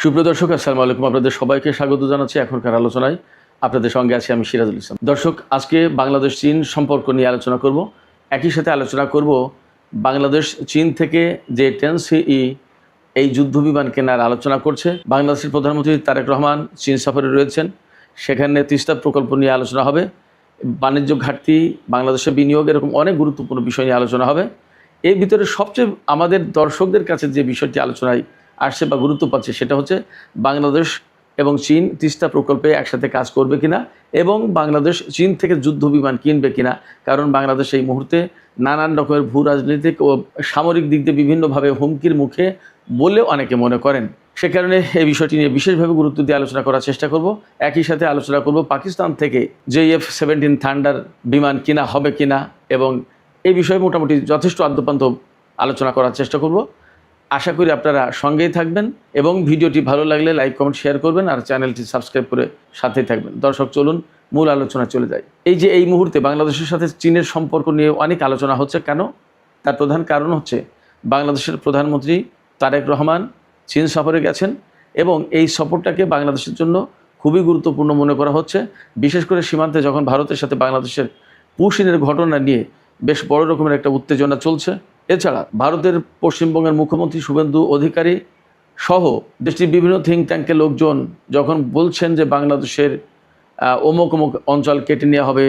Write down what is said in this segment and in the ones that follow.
সুপ্রিয় দর্শক, আসসালামু আলাইকুম। আপনাদের সবাইকে স্বাগত জানাচ্ছি এখনকার আলোচনায়। আপনাদের সঙ্গে আছি আমি সিরাজুল ইসলাম। দর্শক, আজকে বাংলাদেশ চীন সম্পর্ক নিয়ে আলোচনা করব। একই সাথে আলোচনা করব বাংলাদেশ চীন থেকে যে 10CE এই যুদ্ধ বিমান কেনার আলোচনা করছে। বাংলাদেশের প্রধানমন্ত্রী তারেক রহমান চীন সফরে রয়েছেন, সেখানে তিস্তা প্রকল্প নিয়ে আলোচনা হবে, বাণিজ্য ঘাটতি, বাংলাদেশে বিনিয়োগ, এরকম অনেক গুরুত্বপূর্ণ বিষয় নিয়ে আলোচনা হবে। এর ভিতরে সবচেয়ে আমাদের দর্শকদের কাছে যে বিষয়টি আলোচনায় আসছে বা গুরুত্ব পাচ্ছে সেটা হচ্ছে বাংলাদেশ এবং চীন তিস্তা প্রকল্পে একসাথে কাজ করবে কিনা এবং বাংলাদেশ চীন থেকে যুদ্ধ বিমান কিনবে কিনা। কারণ বাংলাদেশ এই মুহূর্তে নানান রকমের ভূ রাজনৈতিক ও সামরিক দিক দিয়ে বিভিন্নভাবে হুমকির মুখে বলে অনেকে মনে করেন। সে কারণে এই বিষয়টি নিয়ে বিশেষভাবে গুরুত্ব দিয়ে আলোচনা করার চেষ্টা করব। একই সাথে আলোচনা করব পাকিস্তান থেকে যে F-17 থান্ডার বিমান কিনা হবে কিনা এবং এই বিষয়ে মোটামুটি যথেষ্ট আদ্যপান্ত আলোচনা করার চেষ্টা করব। আশা করি আপনারা সঙ্গেই থাকবেন এবং ভিডিওটি ভালো লাগলে লাইক কমেন্ট শেয়ার করবেন আর চ্যানেলটি সাবস্ক্রাইব করে সাথেই থাকবেন। দর্শক, চলুন মূল আলোচনা চলে যায়। এই মুহূর্তে বাংলাদেশের সাথে চীনের সম্পর্ক নিয়ে অনেক আলোচনা হচ্ছে। কেন? তার প্রধান কারণ হচ্ছে বাংলাদেশের প্রধানমন্ত্রী তারেক রহমান চীন সফরে গেছেন এবং এই সফরটাকে বাংলাদেশের জন্য খুবই গুরুত্বপূর্ণ মনে করা হচ্ছে। বিশেষ করে সীমান্তে যখন ভারতের সাথে বাংলাদেশের পুশিনের ঘটনা নিয়ে বেশ বড় রকমের একটা উত্তেজনা চলছে। এছাড়া ভারতের পশ্চিমবঙ্গের মুখ্যমন্ত্রী শুভেন্দু অধিকারী সহ দেশটির বিভিন্ন থিঙ্ক ট্যাঙ্কের লোকজন যখন বলছেন যে বাংলাদেশের অমুক অমুক অঞ্চল কেটে নেওয়া হবে,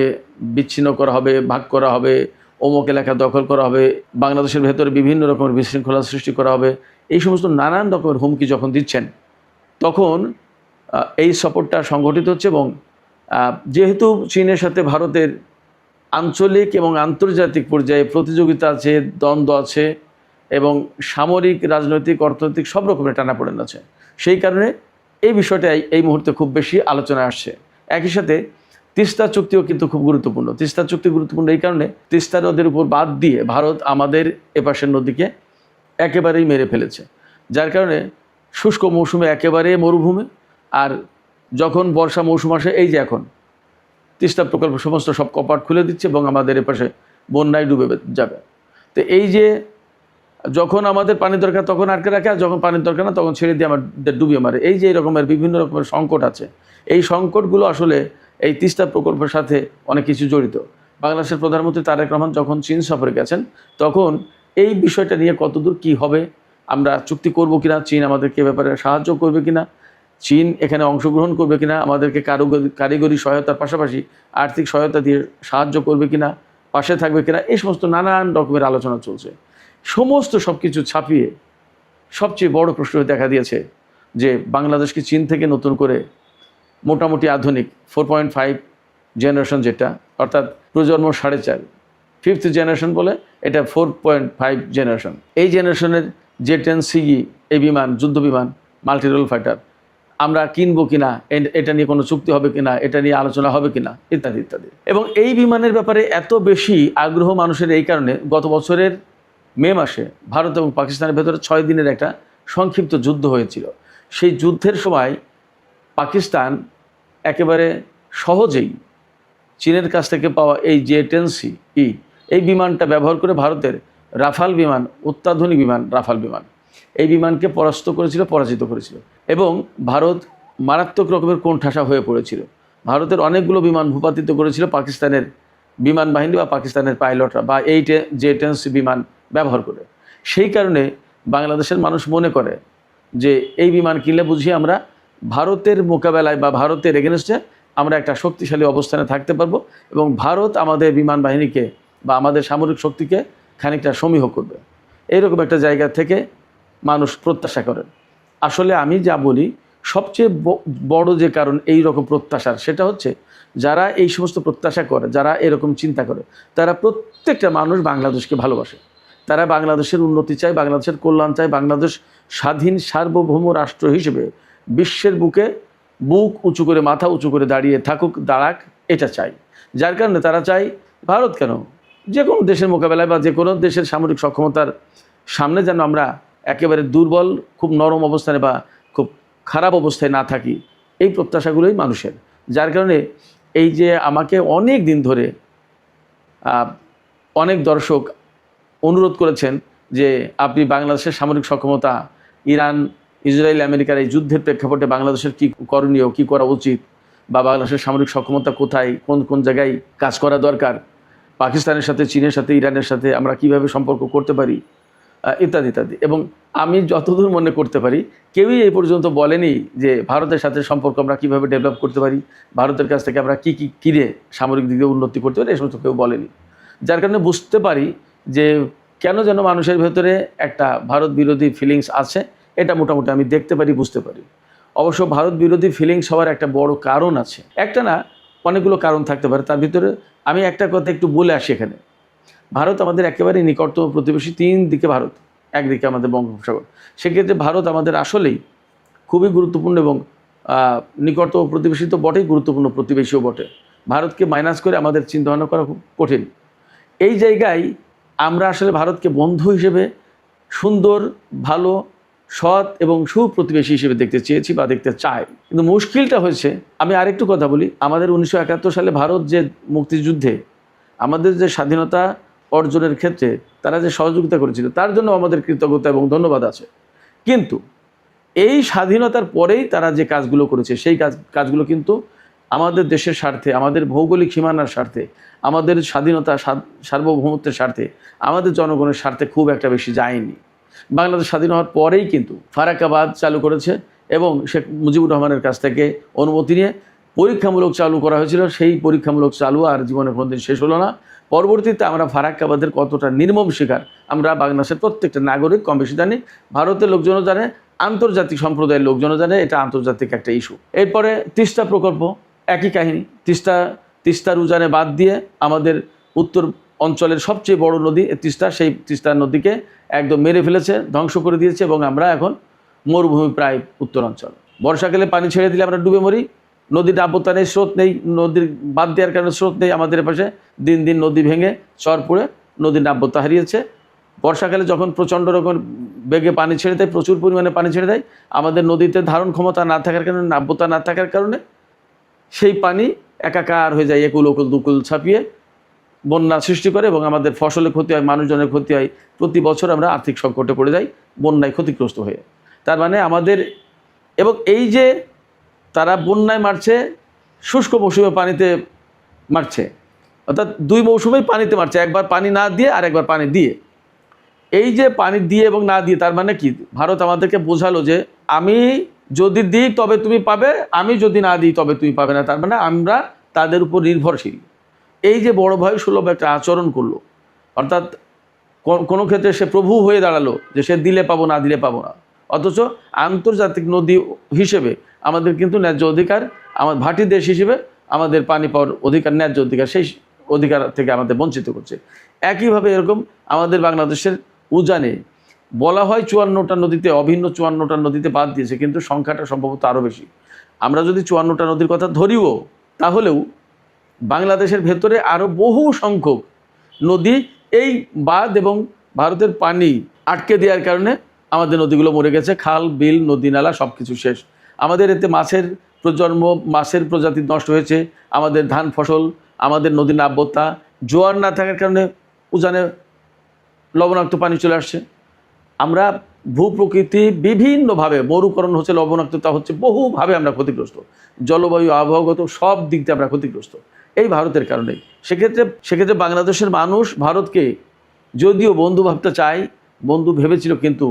বিচ্ছিন্ন করা হবে, ভাগ করা হবে, অমুক এলাকা দখল করা হবে, বাংলাদেশের ভেতরে বিভিন্ন রকমের বিশৃঙ্খলা সৃষ্টি করা হবে, এই সমস্ত নানান রকমের হুমকি যখন দিচ্ছেন তখন এই সফরটা সংগঠিত হচ্ছে। এবং যেহেতু চীনের সাথে ভারতের আঞ্চলিক এবং আন্তর্জাতিক পর্যায়ে প্রতিযোগিতা আছে, দ্বন্দ্ব আছে এবং সামরিক, রাজনৈতিক, অর্থনৈতিক সব রকমের টানাপোড়েন আছে, সেই কারণে এই বিষয়টা এই মুহূর্তে খুব বেশি আলোচনায় আসছে। একই সাথে তিস্তা চুক্তিও কিন্তু খুব গুরুত্বপূর্ণ। তিস্তা চুক্তি গুরুত্বপূর্ণ এই কারণে তিস্তা নদীর উপর বাদ দিয়ে ভারত আমাদের এপাশের নদীকে একেবারেই মেরে ফেলেছে, যার কারণে শুষ্ক মৌসুমে একেবারে মরুভূমি, আর যখন বর্ষা মৌসুম আসে এই যে এখন তিস্তা প্রকল্প সমস্ত সব কপাট খুলে দিচ্ছে এবং আমাদের এপাশে বন্যায় ডুবে যাবে। তো এই যে যখন আমাদের পানি দরকার তখন আটকে রাখে, আর যখন পানির দরকার না তখন ছেড়ে দিয়ে আমাদের ডুবিয়ে মারে। এই যে এই রকমের বিভিন্ন রকমের সংকট আছে, এই সংকটগুলো আসলে এই তিস্তা প্রকল্পের সাথে অনেক কিছু জড়িত। বাংলাদেশের প্রধানমন্ত্রী তারেক রহমান যখন চীন সফরে গেছেন তখন এই বিষয়টা নিয়ে কতদূর কি হবে, আমরা চুক্তি করব কিনা, চীন আমাদেরকে ব্যাপারে সাহায্য করবে কিনা, চীন এখানে অংশগ্রহণ করবে কিনা, আমাদেরকে কারিগরি সহায়তার পাশাপাশি আর্থিক সহায়তা দিয়ে সাহায্য করবে কিনা, পাশে থাকবে কিনা, এই সমস্ত নানান রকমের আলোচনা চলছে। সমস্ত সব কিছু ছাপিয়ে সবচেয়ে বড় প্রশ্ন দেখা দিয়েছে যে বাংলাদেশকে চীন থেকে নতুন করে মোটামুটি আধুনিক 4.5 জেনারেশন, যেটা অর্থাৎ প্রজন্ম 4.5, 5th জেনারেশন বলে, এটা 4.5 জেনারেশন। এই জেনারেশনের যে 10CE এই বিমান, যুদ্ধ বিমান, মাল্টিরোল ফাইটার আমরা কিনবো কিনা, এটা নিয়ে কোনো চুক্তি হবে কিনা, এটা নিয়ে আলোচনা হবে কিনা, ইত্যাদি ইত্যাদি। এবং এই বিমানের ব্যাপারে এত বেশি আগ্রহ মানুষের এই কারণে গত বছরের মে মাসে ভারত এবং পাকিস্তানের ভেতরে 6 দিনের একটা সংক্ষিপ্ত যুদ্ধ হয়েছিল। সেই যুদ্ধের সময় পাকিস্তান একেবারে সহজেই চীনের কাছ থেকে পাওয়া এই যে 10CE এই বিমানটা ব্যবহার করে ভারতের রাফাল বিমান, অত্যাধুনিক বিমান রাফাল বিমান, এই বিমানকে পরাজিত করেছিল এবং ভারত মারাত্মক রকমের কোণঠাসা হয়ে পড়েছিল। ভারতের অনেকগুলো বিমান ভূপাতিত করেছিল পাকিস্তানের বিমান বাহিনী বা পাকিস্তানের পাইলটরা, বা এই যে 10CE বিমান ব্যবহার করে। সেই কারণে বাংলাদেশের মানুষ মনে করে যে এই বিমান কিনলে বুঝি আমরা ভারতের মোকাবেলায় বা ভারতের এগেনস্টে আমরা একটা শক্তিশালী অবস্থানে থাকতে পারবো এবং ভারত আমাদের বিমান বাহিনীকে বা আমাদের সামরিক শক্তিকে খানিকটা সমীহ করবে, এইরকম একটা জায়গা থেকে মানুষ প্রত্যাশা করেন। আসলে আমি যা বলি, সবচেয়ে বড় যে কারণ এই রকম প্রত্যাশার, সেটা হচ্ছে যারা এই সমস্ত প্রত্যাশা করে, যারা এরকম চিন্তা করে, তারা প্রত্যেকটা মানুষ বাংলাদেশকে ভালোবাসে। তারা বাংলাদেশের উন্নতি চায়, বাংলাদেশের কল্যাণ চায়, বাংলাদেশ স্বাধীন সার্বভৌম রাষ্ট্র হিসেবে বিশ্বের বুকে বুক উঁচু করে, মাথা উঁচু করে দাঁড়াক, এটা চাই। যার কারণে তারা চায় ভারত কেন, যে কোনো দেশের মোকাবেলায় বা যে কোনো দেশের সামরিক সক্ষমতার সামনে যেন আমরা একেবারে দুর্বল, খুব নরম অবস্থানে বা খুব খারাপ অবস্থায় না থাকি, এই প্রত্যাশাগুলোই মানুষের। যার কারণে এই যে আমাকে অনেক দিন ধরে অনেক দর্শক অনুরোধ করেছেন যে আপনি বাংলাদেশের সামরিক সক্ষমতা, ইরান ইসরায়েল আমেরিকার এই যুদ্ধের প্রেক্ষাপটে বাংলাদেশের কী করণীয়, কী করা উচিত, বা বাংলাদেশের সামরিক সক্ষমতা কোথায়, কোন কোন জায়গায় কাজ করা দরকার, পাকিস্তানের সাথে, চীনের সাথে, ইরানের সাথে আমরা কিভাবে সম্পর্ক করতে পারি, ইত্যাদি ইত্যাদি। এবং আমি যতদূর মনে করতে পারি কেউই এই পর্যন্ত বলেনি যে ভারতের সাথে সম্পর্ক আমরা কীভাবে ডেভেলপ করতে পারি, ভারতের কাছ থেকে আমরা কী কী কিনে সামরিক দিকে উন্নতি করতে পারি, এই সমস্ত কেউ বলেনি। যার কারণে বুঝতে পারি যে কেন যেন মানুষের ভেতরে একটা ভারত বিরোধী ফিলিংস আছে। এটা মোটামুটি আমি দেখতে পারি, বুঝতে পারি। অবশ্য ভারত বিরোধী ফিলিংস হওয়ার একটা বড় কারণ আছে, একটা না অনেকগুলো কারণ থাকতে পারে। তার ভিতরে আমি একটা কথা একটু বলে আসি এখানে। ভারত আমাদের একেবারে নিকটতম প্রতিবেশী, 3 দিকে ভারত, একদিকে আমাদের বঙ্গোপসাগর। সেক্ষেত্রে ভারত আমাদের আসলেই খুবই গুরুত্বপূর্ণ এবং নিকটতম প্রতিবেশী তো বটেই, গুরুত্বপূর্ণ প্রতিবেশীও বটে। ভারতকে মাইনাস করে আমাদের চিন্তাভাবনা করা খুব কঠিন। এই জায়গায় আমরা আসলে ভারতকে বন্ধু হিসেবে সুন্দর, ভালো, সৎ এবং সুপ্রতিবেশী হিসেবে দেখতে চেয়েছি বা দেখতে চাই। কিন্তু মুশকিলটা হয়েছে, আমি আরেকটু কথা বলি, আমাদের 1971 সালে ভারত যে মুক্তিযুদ্ধে আমাদের যে স্বাধীনতা অর্জনের ক্ষেত্রে তারা যে সহযোগিতা করেছিল তার জন্য আমাদের কৃতজ্ঞতা এবং ধন্যবাদ আছে। কিন্তু এই স্বাধীনতার পরেই তারা যে কাজগুলো করেছে সেই কাজগুলো কিন্তু আমাদের দেশের স্বার্থে, আমাদের ভৌগোলিক সীমানার স্বার্থে, আমাদের স্বাধীনতা সার্বভৌমত্বের স্বার্থে, আমাদের জনগণের স্বার্থে খুব একটা বেশি যায়নি। বাংলাদেশ স্বাধীন হওয়ার পরেই কিন্তু ফারাক্কাবাদ চালু করেছে এবং শেখ মুজিবুর রহমানের কাছ থেকে অনুমতি নিয়ে পরীক্ষামূলক চালু করা হয়েছিল। সেই পরীক্ষামূলক চালু আর জীবনে কোনোদিন শেষ হলো না। পরবর্তীতে আমরা ফারাক্কাবাদের কতটা নির্মম শিকার আমরা বাংলাদেশের প্রত্যেকটা নাগরিক কম বেশি জানি, ভারতের লোকজনও জানে, আন্তর্জাতিক সম্প্রদায়ের লোকজনও জানে। এটা আন্তর্জাতিক একটা ইস্যু। এরপরে তিস্তা প্রকল্প, একই কাহিনী। তিস্তার উজানে বাদ দিয়ে আমাদের উত্তর অঞ্চলের সবচেয়ে বড় নদী তিস্তা, সেই তিস্তা নদীকে একদম মেরে ফেলেছে, ধ্বংস করে দিয়েছে এবং আমরা এখন মরুভূমি প্রায় উত্তরাঞ্চল। বর্ষাকালে পানি ছেড়ে দিলে আমরা ডুবে মরি। নদীর নাব্যতা নেই, স্রোত নেই, নদীর বাদ দেওয়ার কারণে স্রোত নেই আমাদের পাশে। দিন দিন নদী ভেঙে চর পড়ে নদীর নাব্যতা হারিয়েছে। বর্ষাকালে যখন প্রচণ্ড রকম বেগে পানি ছেড়ে দেয়, প্রচুর পরিমাণে পানি ছেড়ে দেয়, আমাদের নদীতে ধারণ ক্ষমতা না থাকার কারণে, নাব্যতা না থাকার কারণে সেই পানি একাকার হয়ে যায়, একুল ওকুল দুকুল ছাপিয়ে বন্যা সৃষ্টি করে এবং আমাদের ফসলের ক্ষতি হয়, মানুষজনের ক্ষতি হয়। প্রতি বছর আমরা আর্থিক সংকটে পড়ে যাই বন্যায় ক্ষতিগ্রস্ত হয়ে। তার মানে আমাদের, এবং এই যে তারা বন্যায় মারছে, শুষ্ক মৌসুমে পানিতে মারছে, অর্থাৎ 2 মৌসুমেই পানিতে মারছে, একবার পানি না দিয়ে আর একবার পানি দিয়ে। এই যে পানি দিয়ে এবং না দিয়ে, তার মানে কি ভারত আমাদেরকে বোঝালো যে আমি যদি দিই তবে তুমি পাবে, আমি যদি না দিই তবে তুমি পাবে না। তার মানে আমরা তাদের উপর নির্ভরশীল। এই যে বড় ভয় সুলভ একটা আচরণ করলো, অর্থাৎ কোনো ক্ষেত্রে সে প্রভু হয়ে দাঁড়ালো যে সে দিলে পাবো, না দিলে পাবো না। অথচ আন্তর্জাতিক নদী হিসেবে আমাদের কিন্তু ন্যায্য অধিকার, আমার ভাটি দেশ হিসেবে আমাদের পানি পাওয়ার অধিকার, ন্যায্য অধিকার, সেই অধিকার থেকে আমাদের বঞ্চিত করছে। একইভাবে এরকম আমাদের বাংলাদেশের উজানে বলা হয় 54টা নদীতে, অভিন্ন 54টা নদীতে বাদ দিয়েছে, কিন্তু সংখ্যাটা সম্ভবত আরও বেশি। আমরা যদি 54টা নদীর কথা ধরিও, তাহলেও বাংলাদেশের ভেতরে আরও বহু সংখ্যক নদী এই বাঁধ এবং ভারতের পানি আটকে দেওয়ার কারণে আমাদের নদীগুলো মরে গেছে। খাল, বিল, নদী, নালা সব কিছু শেষ। আমাদের এতে মাছের প্রজন্ম, মাছের প্রজাতি নষ্ট হয়েছে, আমাদের ধান ফসল, আমাদের নদীর নাব্যতা, জোয়ার না থাকার কারণে উজানে লবণাক্ত পানি চলে আসছে। আমরা ভূপ্রকৃতি বিভিন্নভাবে, মরুকরণ হচ্ছে, লবণাক্ততা হচ্ছে, বহুভাবে আমরা ক্ষতিগ্রস্ত। জলবায়ু, আবহাওয়াগত সব দিক দিয়ে আমরা ক্ষতিগ্রস্ত এই ভারতের কারণেই। সেক্ষেত্রে বাংলাদেশের মানুষ ভারতকে যদিও বন্ধু ভাবতে চায়, বন্ধু ভেবেছিল, কিন্তু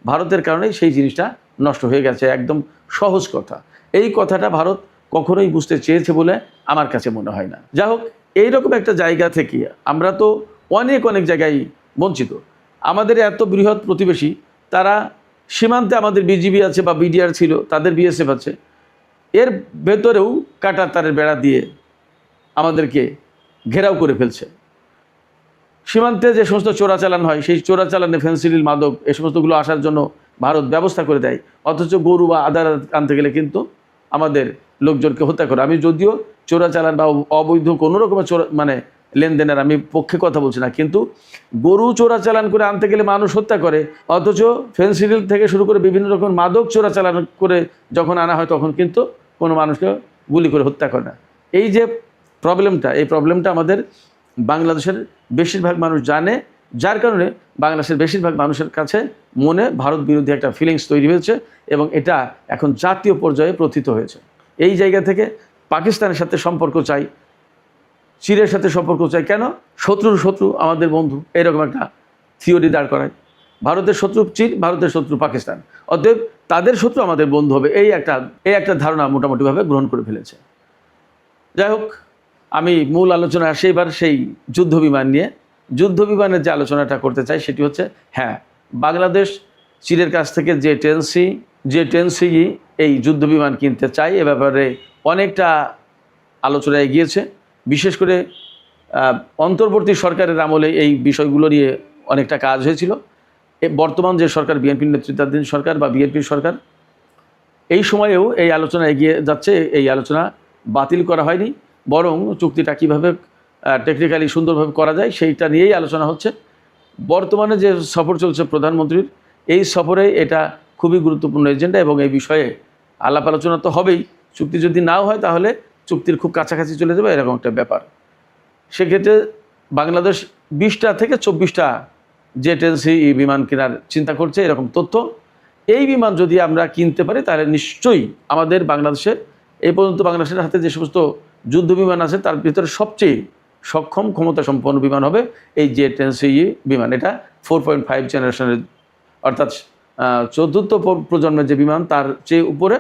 ভারতের কারণেই সেই জিনিসটা নষ্ট হয়ে গেছে। একদম সহজ কথা। এই কথাটা ভারত কখনোই বুঝতে চেয়েছে বলে আমার কাছে মনে হয় না। যাই হোক, এইরকম একটা জায়গা থেকে আমরা তো অনেক জায়গায় বঞ্চিত। আমাদের এত বৃহৎ প্রতিবেশী, তারা সীমান্তে আমাদের বিজিবি আছে বা বিডিআর ছিল, তাদের বিএসএফ আছে, এর ভেতরেও কাঁটার তারের বেড়া দিয়ে আমাদেরকে ঘেরাও করে ফেলছে। সীমান্তে যে সমস্ত চোরাচালান হয়, সেই চোরাচালানে ফেন্সিডিল, মাদক, এই সমস্তগুলো আসার জন্য ভারত ব্যবস্থা করে দেয়। অথচ গরু বা আদার আনতে গেলে কিন্তু আমাদের লোকজনকে হত্যা করে। আমি যদিও চোরাচালান বা অবৈধ কোনো রকমের লেনদেনের আমি পক্ষে কথা বলছি না, কিন্তু গরু চোরাচালান করে আনতে গেলে মানুষ হত্যা করে, অথচ ফেন্সিডিল থেকে শুরু করে বিভিন্ন রকম মাদক চোরাচালান করে যখন আনা হয় তখন কিন্তু কোনো মানুষকে গুলি করে হত্যা করে না। এই যে প্রবলেমটা, এই প্রবলেমটা আমাদের বাংলাদেশের বেশিরভাগ মানুষ জানে যার কারণে বাংলাদেশের বেশিরভাগ মানুষের কাছে মনে ভারত বিরোধী একটা ফিলিংস তৈরি হয়েছে এবং এটা এখন জাতীয় পর্যায়ে প্রথিত হয়েছে। এই জায়গা থেকে পাকিস্তানের সাথে সম্পর্ক চাই, চীনের সাথে সম্পর্ক চাই। কেন? শত্রুর শত্রু আমাদের বন্ধু, এরকম একটা থিওরি দাঁড় করায়। ভারতের শত্রু চীন, ভারতের শত্রু পাকিস্তান, অতএব তাদের শত্রু আমাদের বন্ধু হবে, এই একটা ধারণা মোটামুটিভাবে গ্রহণ করে ফেলেছে। যাই হোক, আমি মূল আলোচনা আসি এবার সেই যুদ্ধ বিমান নিয়ে। যুদ্ধ বিমানের যে আলোচনাটা করতে চাই সেটি হচ্ছে, হ্যাঁ, বাংলাদেশ চীনের কাছ থেকে যে টেনসি এই যুদ্ধ বিমান কিনতে চাই, এ ব্যাপারে অনেকটা আলোচনা এগিয়েছে। বিশেষ করে অন্তর্বর্তী সরকারের আমলে এই বিষয়গুলো নিয়ে অনেকটা কাজ হয়েছিল। বর্তমান যে সরকার, বিএনপির নেতৃত্বাধীন সরকার বা বিএনপির সরকার, এই সময়েও এই আলোচনা এগিয়ে যাচ্ছে। এই আলোচনা বাতিল করা হয়নি, বরং চুক্তিটা কীভাবে টেকনিক্যালি সুন্দরভাবে করা যায় সেইটা নিয়েই আলোচনা হচ্ছে। বর্তমানে যে সফর চলছে প্রধানমন্ত্রীর, এই সফরে এটা খুবই গুরুত্বপূর্ণ এজেন্ডা এবং এই বিষয়ে আলাপ আলোচনা তো হবেই। চুক্তি যদি নাও হয় তাহলে চুক্তির খুব কাছাকাছি চলে যাবে, এরকম একটা ব্যাপার। সেক্ষেত্রে বাংলাদেশ 20টা থেকে 24টা জেট-এনসি বিমান কেনার চিন্তা করছে, এরকম তথ্য। এই বিমান যদি আমরা কিনতে পারি তাহলে নিশ্চয়ই আমাদের বাংলাদেশের, এই পর্যন্ত বাংলাদেশের হাতে যে সমস্ত যুদ্ধ বিমান আছে তার ভিতরে সবচেয়ে সক্ষম ক্ষমতা সম্পন্ন বিমান হবে এই জেট-এনসি বিমান। এটা 4.5 জেনারেশনের, অর্থাৎ চতুর্থ প্রজন্মের যে বিমান তার চেয়ে উপরে,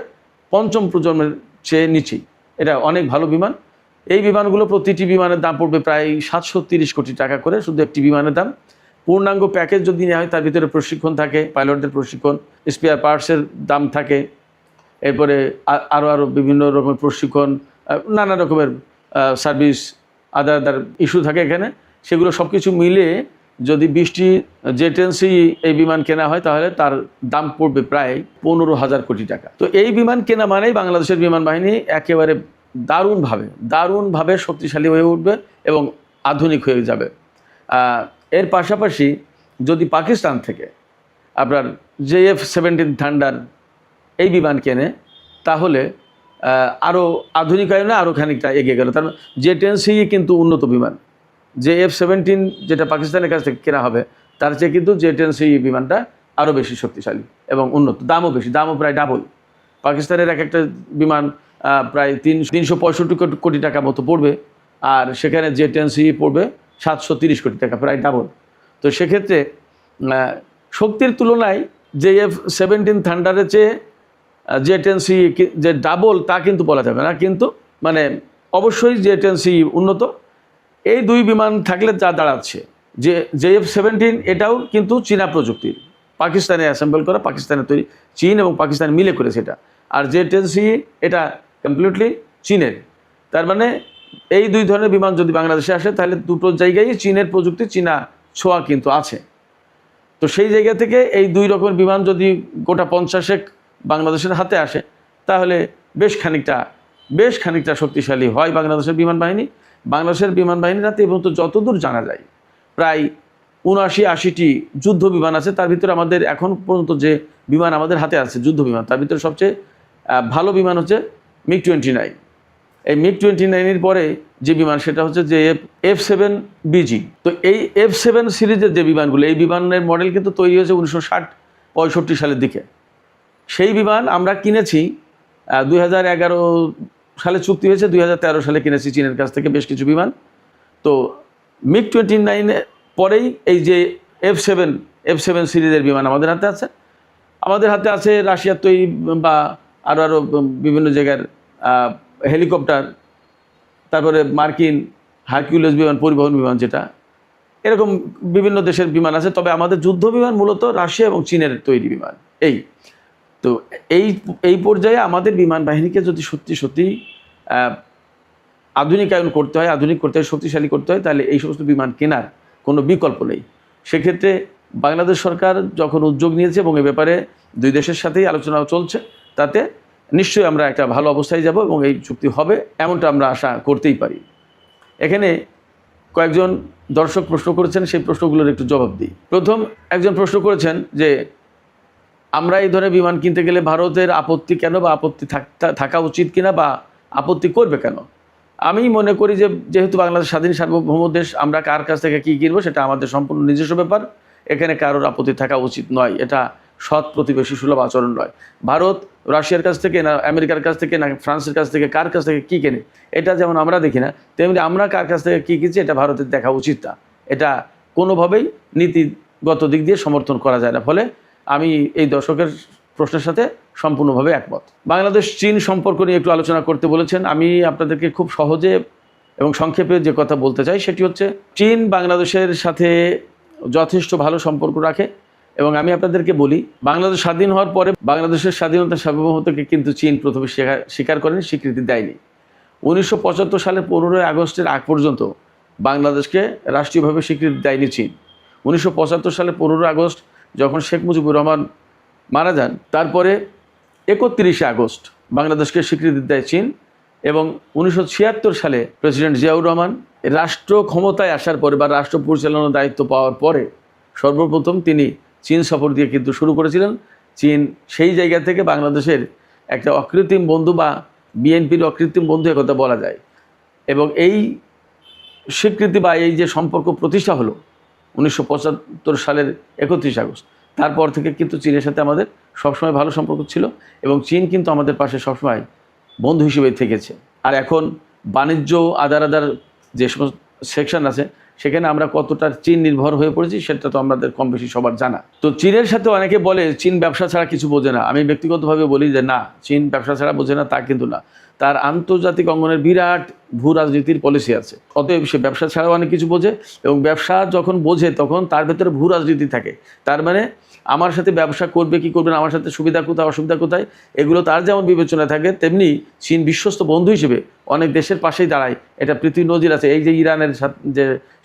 পঞ্চম প্রজন্মের চেয়ে নিচেই। এটা অনেক ভালো বিমান। এই বিমানগুলো প্রতিটি বিমানের দাম পড়বে প্রায় 730 কোটি টাকা করে, শুধু একটি বিমানের দাম। পূর্ণাঙ্গ প্যাকেজ যদি নেওয়া হয় তার ভিতরে প্রশিক্ষণ থাকে, পাইলটদের প্রশিক্ষণ, স্পেয়ার পার্টসের দাম থাকে, এরপরে আরও বিভিন্ন রকমের প্রশিক্ষণ, নানা রকমের সার্ভিস, আদার ইস্যু থাকে এখানে। সেগুলো সব কিছু মিলে যদি 20টি জেট-এনসি এই বিমান কেনা হয় তাহলে তার দাম পড়বে প্রায় 15,000 কোটি টাকা। তো এই বিমান কেনা মানেই বাংলাদেশের বিমান বাহিনী একেবারে দারুণভাবে শক্তিশালী হয়ে উঠবে এবং আধুনিক হয়ে যাবে। এর পাশাপাশি যদি পাকিস্তান থেকে আপনার JF-17 থান্ডার এই বিমান কেনে তাহলে আরও আধুনিকায়নে আরও খানিকটা এগিয়ে গেল। কারণ জেট-এনসি কিন্তু উন্নত বিমান, JF-17 যেটা পাকিস্তানের কাছ থেকে কেনা হবে তার চেয়ে কিন্তু জেট-এনসি বিমানটা আরও বেশি শক্তিশালী এবং উন্নত। দামও বেশি, দামও প্রায় ডাবল। পাকিস্তানের একটা বিমান প্রায় 365 কোটি টাকা মতো পড়বে, আর সেখানে জেট-এনসি পড়বে 730 কোটি টাকা, প্রায় ডাবল। তো সেক্ষেত্রে শক্তির তুলনায় JF-17 থান্ডারের চেয়ে জেট-এনসি যে ডাবল তা কিন্তু বলা যাবে না, কিন্তু মানে অবশ্যই জেট-এনসি উন্নত। এই দুই বিমান থাকলে যা দাঁড়াচ্ছে যে JF-17 এটাও কিন্তু চীনা প্রযুক্তির, পাকিস্তানে অ্যাসেম্বল করা, পাকিস্তানে তৈরি, চীন এবং পাকিস্তান মিলে করেছে এটা। আর জেট-এনসি এটা কমপ্লিটলি চীনের। তার মানে এই দুই ধরনের বিমান যদি বাংলাদেশে আসে তাহলে দুটো জায়গায় চীনের প্রযুক্তি, চীনা ছোঁয়া কিন্তু আছে। তো সেই জায়গা থেকে এই দুই রকমের বিমান যদি গোটা 50 বাংলাদেশের হাতে আসে তাহলে বেশ খানিকটা শক্তিশালী হয় বাংলাদেশের বিমান বাহিনী। বাংলাদেশের বিমান বাহিনীর হাতে এবং তো যতদূর জানা যায় প্রায় 79-80টি যুদ্ধ বিমান আছে। তার ভিতরে আমাদের এখন পর্যন্ত যে বিমান আমাদের হাতে আছে যুদ্ধ বিমান, তার ভিতরে সবচেয়ে ভালো বিমান হচ্ছে MiG-29। এই MiG-29-এর পরে যে বিমান সেটা হচ্ছে যে F-7BG। তো এই F-7 সিরিজের যে বিমানগুলো, এই বিমানের মডেল কিন্তু তৈরি হয়েছে 1960-65 সালের দিকে। সেই বিমান আমরা কিনেছি 2011 সালে চুক্তি হয়েছে, 2013 সালে কিনেছি চীনের কাছ থেকে বেশ কিছু বিমান। তো MiG-29 পরেই এই যে F-7 সিরিজের বিমান আমাদের হাতে আছে। আমাদের হাতে আছে রাশিয়ার তৈরি বা আরও বিভিন্ন জায়গার হেলিকপ্টার, তারপরে মার্কিন হারকিউলিস বিমান, পরিবহন বিমান যেটা, এরকম বিভিন্ন দেশের বিমান আছে। তবে আমাদের যুদ্ধ বিমান মূলত রাশিয়া এবং চীনের তৈরি বিমান। তো এই পর্যায়ে আমাদের বিমান বাহিনীকে যদি সত্যি আধুনিকায়ন করতে হয়, শক্তিশালী করতে হয়, তাহলে এই সমস্ত বিমান কেনার কোনো বিকল্প নেই। সেক্ষেত্রে বাংলাদেশ সরকার যখন উদ্যোগ নিয়েছে এবং এ ব্যাপারে দুই দেশের সাথেই আলোচনা চলছে, তাতে নিশ্চয়ই আমরা একটা ভালো অবস্থায় যাব এবং এই চুক্তি হবে এমনটা আমরা আশা করতেই পারি। এখানে কয়েকজন দর্শক প্রশ্ন করেছেন, সেই প্রশ্নগুলোর একটু জবাব দিই। প্রথম একজন প্রশ্ন করেছেন যে আমরা এই ধরনের বিমান কিনতে গেলে ভারতের আপত্তি কেন, বা আপত্তি থাকা উচিত কিনা, বা আপত্তি করবে কেন। আমি মনে করি যে যেহেতু বাংলাদেশ স্বাধীন সার্বভৌম দেশ, আমরা কার কাছ থেকে কী কিনবো সেটা আমাদের সম্পূর্ণ নিজস্ব ব্যাপার। এখানে কারোর আপত্তি থাকা উচিত নয়, এটা সৎ প্রতিবেশী সুলভ আচরণ নয়। ভারত রাশিয়ার কাছ থেকে না আমেরিকার কাছ থেকে না ফ্রান্সের কাছ থেকে কার কাছ থেকে কী কেনে এটা যেমন আমরা দেখি না, তেমনি আমরা কার কাছ থেকে কী কিনছি এটা ভারতের দেখা উচিত না। এটা কোনোভাবেই নীতিগত দিক দিয়ে সমর্থন করা যায় না। ফলে আমি এই দর্শকের প্রশ্নের সাথে সম্পূর্ণভাবে একমত। বাংলাদেশ চীন সম্পর্ক নিয়ে একটু আলোচনা করতে বলেছেন। আমি আপনাদেরকে খুব সহজে এবং সংক্ষেপে যে কথা বলতে চাই সেটি হচ্ছে, চীন বাংলাদেশের সাথে যথেষ্ট ভালো সম্পর্ক রাখে। এবং আমি আপনাদেরকে বলি, বাংলাদেশ স্বাধীন হওয়ার পরে বাংলাদেশের স্বাধীনতা সার্বভৌমত্বকে কিন্তু চীন প্রথমে স্বীকার করেনি, স্বীকৃতি দেয়নি। 1975 সালের 15ই আগস্টের আগ পর্যন্ত বাংলাদেশকে রাষ্ট্রীয়ভাবে স্বীকৃতি দেয়নি চীন। 1975 সালের 15 আগস্ট যখন শেখ মুজিবুর রহমান মারা যান, তারপরে 31শে আগস্ট বাংলাদেশকে স্বীকৃতি দেয় চীন। এবং 1976 সালে প্রেসিডেন্ট জিয়াউর রহমান রাষ্ট্র ক্ষমতায় আসার পরে বা রাষ্ট্র পরিচালনার দায়িত্ব পাওয়ার পরে সর্বপ্রথম তিনি চীন সফর দিয়ে কিন্তু শুরু করেছিলেন। চীন সেই জায়গা থেকে বাংলাদেশের একটা অকৃত্রিম বন্ধু বা বিএনপির অকৃত্রিম বন্ধু একথা বলা যায়। এবং এই স্বীকৃতি বা এই যে সম্পর্ক প্রতিষ্ঠা হলো 1975 সালের 31 আগস্ট, তারপর থেকে কিন্তু চীনের সাথে আমাদের সবসময় ভালো সম্পর্ক ছিল এবং চীন কিন্তু আমাদের পাশে সবসময় বন্ধু হিসেবে থেকেছে। আর এখন বাণিজ্য আদার যে সমস্ত সেকশন আছে সেখানে আমরা কতটা চীন নির্ভর হয়ে পড়েছি সেটা তো আমাদের কম বেশি সবার জানা। তো চীনের সাথে অনেকে বলে চীন ব্যবসা ছাড়া কিছু বোঝে না। আমি ব্যক্তিগতভাবে বলি যে না, চীন ব্যবসা ছাড়া বোঝে না তা কিন্তু না, তার আন্তর্জাতিক অঙ্গনের বিরাট ভূ রাজনীতির পলিসি আছে। অতএব সে ব্যবসা ছাড়াও অনেক কিছু বোঝে এবং ব্যবসা যখন বোঝে তখন তার ভেতরে ভূ রাজনীতি থাকে। তার মানে আমার সাথে ব্যবসা করবে কি করবে না, আমার সাথে সুবিধা কোথায় অসুবিধা কোথায়, এগুলো তার যেমন বিবেচনা থাকে, তেমনি চীন বিশ্বস্ত বন্ধু হিসেবে অনেক দেশের পাশেই দাঁড়ায়। এটা পৃথিবীর নজির আছে। এই যে ইরানের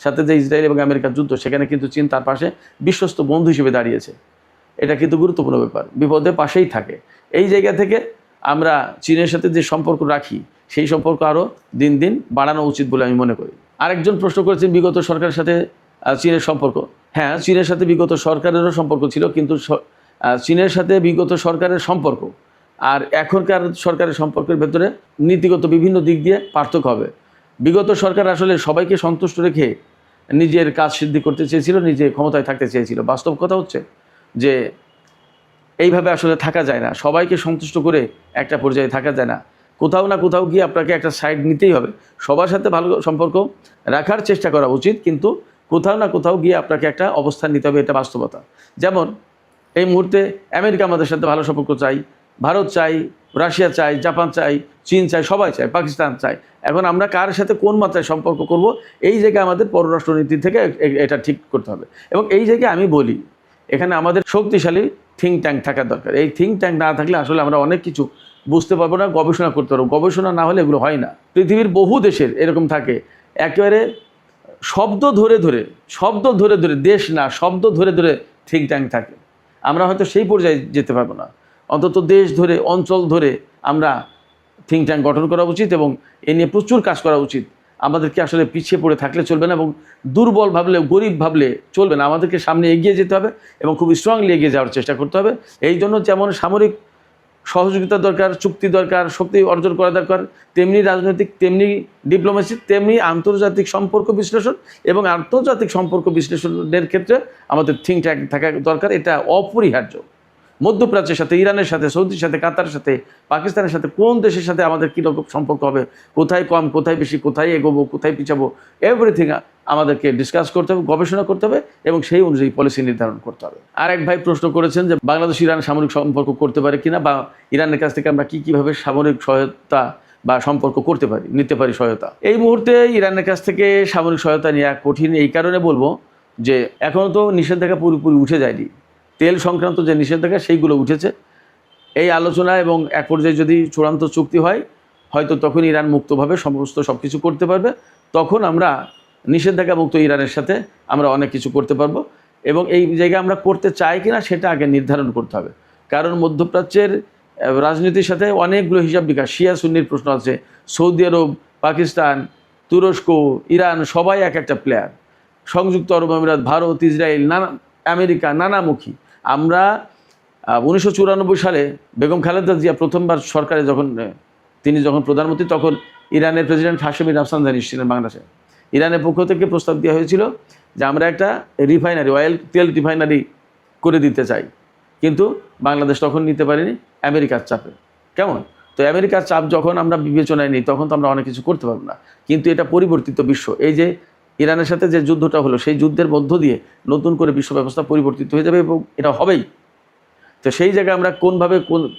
সাথে যে ইসরায়েল এবং আমেরিকার যুদ্ধ, সেখানে কিন্তু চীন তার পাশে বিশ্বস্ত বন্ধু হিসেবে দাঁড়িয়েছে। এটা কিন্তু গুরুত্বপূর্ণ ব্যাপার, বিপদে পাশেই থাকে। এই জায়গা থেকে আমরা চীনের সাথে যে সম্পর্ক রাখি সেই সম্পর্ক আরও দিন দিন বাড়ানো উচিত বলে আমি মনে করি। আরেকজন প্রশ্ন করেছেন বিগত সরকারের সাথে চীনের সম্পর্ক। হ্যাঁ, চীনের সাথে বিগত সরকারেরও সম্পর্ক ছিল, কিন্তু চীনের সাথে বিগত সরকারের সম্পর্ক আর এখনকার সরকারের সম্পর্কের ভেতরে নীতিগত বিভিন্ন দিক দিয়ে পার্থক্য হবে। বিগত সরকার আসলে সবাইকে সন্তুষ্ট রেখে নিজের কাজ সিদ্ধি করতে চেয়েছিল, নিজে ক্ষমতায় থাকতে চেয়েছিল। বাস্তব কথা হচ্ছে যে এইভাবে আসলে থাকা যায় না, সবাইকে সন্তুষ্ট করে একটা পর্যায়ে থাকা যায় না। কোথাও না কোথাও গিয়ে আপনাকে একটা সাইড নিতেই হবে। সবার সাথে ভালো সম্পর্ক রাখার চেষ্টা করা উচিত, কিন্তু কোথাও না কোথাও গিয়ে আপনাকে একটা অবস্থান নিতে হবে, এটা বাস্তবতা। যেমন এই মুহূর্তে আমেরিকা আমাদের সাথে ভালো সম্পর্ক চাই, ভারত চাই, রাশিয়া চাই, জাপান চাই, চীন চাই, সবাই চাই, পাকিস্তান চাই। এখন আমরা কার সাথে কোন মাত্রায় সম্পর্ক করব, এই জায়গায় আমাদের পররাষ্ট্রনীতি থেকে এটা ঠিক করতে হবে। এবং এই জায়গায় আমি বলি, এখানে আমাদের শক্তিশালী থিঙ্ক ট্যাঙ্ক থাকার দরকার। এই থিঙ্ক ট্যাঙ্ক না থাকলে আসলে আমরা অনেক কিছু বুঝতে পারবো না, গবেষণা করতে পারবো। গবেষণা না হলে এগুলো হয় না। পৃথিবীর বহু দেশের এরকম থাকে, একেবারে শব্দ ধরে ধরে দেশ না, শব্দ ধরে ধরে থিঙ্ক ট্যাঙ্ক থাকে। আমরা হয়তো সেই পর্যায়ে যেতে পারবো না, অন্তত দেশ ধরে, অঞ্চল ধরে আমরা থিঙ্ক ট্যাঙ্ক গঠন করা উচিত এবং এ নিয়ে প্রচুর কাজ করা উচিত। আমাদেরকে আসলে পিছিয়ে পড়ে থাকলে চলবে না এবং দুর্বল ভাবলে, গরিব ভাবলে চলবে না। আমাদেরকে সামনে এগিয়ে যেতে হবে এবং খুব স্ট্রংলি এগিয়ে যাওয়ার চেষ্টা করতে হবে। এই জন্য যেমন সামরিক সহযোগিতা দরকার, চুক্তি দরকার, শক্তি অর্জন করা দরকার, তেমনি রাজনৈতিক, তেমনি ডিপ্লোমেসি, তেমনি আন্তর্জাতিক সম্পর্ক বিশ্লেষণ এবং আন্তর্জাতিক সম্পর্ক বিশ্লেষণের ক্ষেত্রে আমাদের থিঙ্ক ট্যাঙ্ক থাকা দরকার। এটা অপরিহার্য। মধ্যপ্রাচ্যের সাথে, ইরানের সাথে, সৌদির সাথে, কাতারের সাথে, পাকিস্তানের সাথে, কোন দেশের সাথে আমাদের কীরকম সম্পর্ক হবে, কোথায় কম, কোথায় বেশি, কোথায় এগোবো, কোথায় পিছাবো, এভরিথিং আমাদেরকে ডিসকাস করতে হবে, গবেষণা করতে হবে এবং সেই অনুযায়ী পলিসি নির্ধারণ করতে হবে। আর এক ভাই প্রশ্ন করেছেন যে বাংলাদেশ ইরান সামরিক সম্পর্ক করতে পারে কিনা, বা ইরানের কাছ থেকে আমরা কীভাবে সামরিক সহায়তা বা সম্পর্ক করতে পারি, নিতে পারি সহায়তা। এই মুহূর্তে ইরানের কাছ থেকে সামরিক সহায়তা নেওয়া কঠিন। এই কারণে বলবো যে এখনও তো নিষেধাজ্ঞা পুরোপুরি উঠে যায়নি। তেল সংক্রান্ত যে নিষেধাজ্ঞা সেইগুলো উঠেছে। এই আলোচনা এবং এক পর্যায়ে যদি চূড়ান্ত চুক্তি হয়, হয়তো তখন ইরান মুক্তভাবে সব কিছু করতে পারবে। তখন আমরা নিষেধাজ্ঞা মুক্ত ইরানের সাথে আমরা অনেক কিছু করতে পারবো এবং এই জায়গায় আমরা করতে চাই কিনা সেটা আগে নির্ধারণ করতে হবে। কারণ মধ্যপ্রাচ্যের রাজনীতির সাথে অনেকগুলো হিসাব বিকাশ, শিয়া সুন্নির প্রশ্ন আছে। সৌদি আরব, পাকিস্তান, তুরস্ক, ইরান সবাই এক একটা প্লেয়ার। সংযুক্ত আরব আমিরাত, ভারত, ইসরায়েল, আমেরিকা, নানামুখী। আমরা 1994 সালে বেগম খালেদা জিয়া প্রথমবার সরকারে যখন তিনি যখন প্রধানমন্ত্রী তখন ইরানের প্রেসিডেন্ট হাশেম রাফসানজানি ছিলেন বাংলাদেশে। ইরানের পক্ষ থেকে প্রস্তাব দেওয়া হয়েছিল যে আমরা একটা রিফাইনারি, তেল রিফাইনারি করে দিতে চাই, কিন্তু বাংলাদেশ তখন নিতে পারিনি আমেরিকার চাপে। কেমন? তো আমেরিকার চাপ যখন আমরা বিবেচনায় নিই তখন তো আমরা অনেক কিছু করতে পারবো না। কিন্তু এটা পরিবর্তিত বিশ্ব, এই যে ইরানের সাথে যে যুদ্ধটা হলো সেই যুদ্ধের মধ্য দিয়ে নতুন করে বিশ্ব ব্যবস্থা পরিবর্তিত হয়ে যাবে এবং এটা হবেই। তো সেই জায়গায় আমরা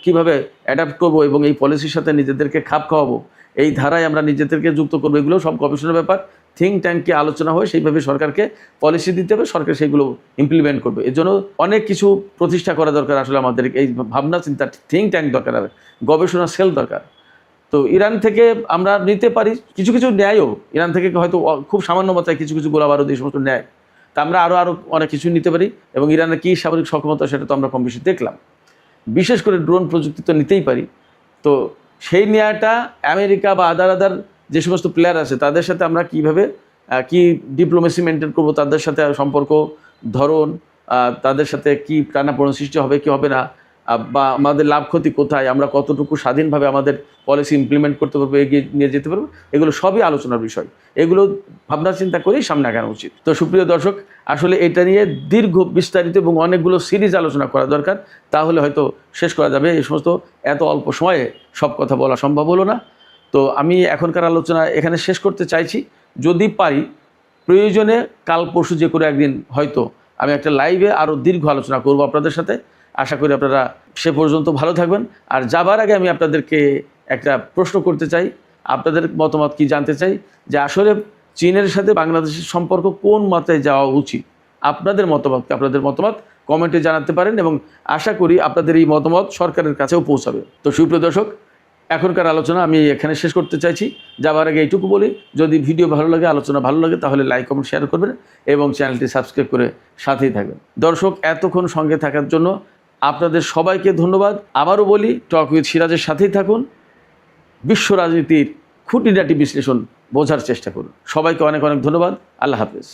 কীভাবে অ্যাডাপ্ট করবো এবং এই পলিসির সাথে নিজেদেরকে খাপ খাওয়াবো, এই ধারায় আমরা নিজেদেরকে যুক্ত করবো, এগুলো সব গবেষণার ব্যাপার। থিঙ্ক ট্যাঙ্কে আলোচনা হয়, সেইভাবে সরকারকে পলিসি দিতে হবে, সরকার সেইগুলো ইমপ্লিমেন্ট করবে। এর জন্য অনেক কিছু প্রতিষ্ঠা করা দরকার। আসলে আমাদের এই ভাবনা চিন্তা থিঙ্ক ট্যাঙ্ক দরকার হবে, গবেষণা সেল দরকার। তো ইরান থেকে আমরা নিতে পারি কিছু কিছু ন্যায়ও, ইরান থেকে হয়তো খুব সামান্য মাত্রায় কিছু কিছু গোলা বারুদ এই সমস্ত ন্যায়, তা আমরা আরও অনেক কিছু নিতে পারি। এবং ইরানের কী সামরিক সক্ষমতা সেটা তো আমরা কম বেশি দেখলাম। বিশেষ করে ড্রোন প্রযুক্তি তো নিতেই পারি। তো সেই ন্যায়টা আমেরিকা বা আদার যে সমস্ত প্লেয়ার আছে তাদের সাথে আমরা কীভাবে কি ডিপ্লোমেসি মেনটেন করবো, তাদের সাথে সম্পর্ক ধরন, তাদের সাথে কি টানাপোড়েন সৃষ্টি হবে কি হবে না, বা আমাদের লাভ ক্ষতি কোথায়, আমরা কতটুকু স্বাধীনভাবে আমাদের পলিসি ইমপ্লিমেন্ট করতে পারবো, এগিয়ে নিয়ে যেতে পারবো, এগুলো সবই আলোচনার বিষয়। এগুলো ভাবনা চিন্তা করেই সামনে আগানো উচিত। তো সুপ্রিয় দর্শক, আসলে এটা নিয়ে দীর্ঘ বিস্তারিত এবং অনেকগুলো সিরিজ আলোচনা করা দরকার, তাহলে হয়তো শেষ করা যাবে। এই সমস্ত এত অল্প সময়ে সব কথা বলা সম্ভব হলো না। তো আমি এখনকার আলোচনা এখানে শেষ করতে চাইছি। যদি পারি প্রয়োজনে কাল পরশু যে করে একদিন হয়তো আমি একটা লাইভে আরও দীর্ঘ আলোচনা করব আপনাদের সাথে। আশা করি আপনারা সে পর্যন্ত ভালো থাকবেন। আর যাবার আগে আমি আপনাদেরকে একটা প্রশ্ন করতে চাই, আপনাদের মতামত কি জানতে চাই, যে আসলে চীনের সাথে বাংলাদেশের সম্পর্ক কোন মাত্রায় যাওয়া উচিত। আপনাদের মতামত কমেন্টে জানাতে পারেন এবং আশা করি আপনাদের এই মতামত সরকারের কাছেও পৌঁছাবে। তো সুপ্রিয় দর্শক, এখনকার আলোচনা আমি এখানে শেষ করতে চাইছি। যাবার আগে এইটুকু বলি, যদি ভিডিও ভালো লাগে, আলোচনা ভালো লাগে, তাহলে লাইক কমেন্ট শেয়ার করবেন এবং চ্যানেলটি সাবস্ক্রাইব করে সাথেই থাকবেন। দর্শক, এতক্ষণ সঙ্গে থাকার জন্য আপনাদের সবাইকে ধন্যবাদ। আবারও বলি, টক উইথ সিরাজের সাথেই থাকুন, বিশ্ব রাজনীতির খুঁটিনাটি বিশ্লেষণ বোঝার চেষ্টা করুন। সবাইকে অনেক অনেক ধন্যবাদ। আল্লাহ হাফেজ।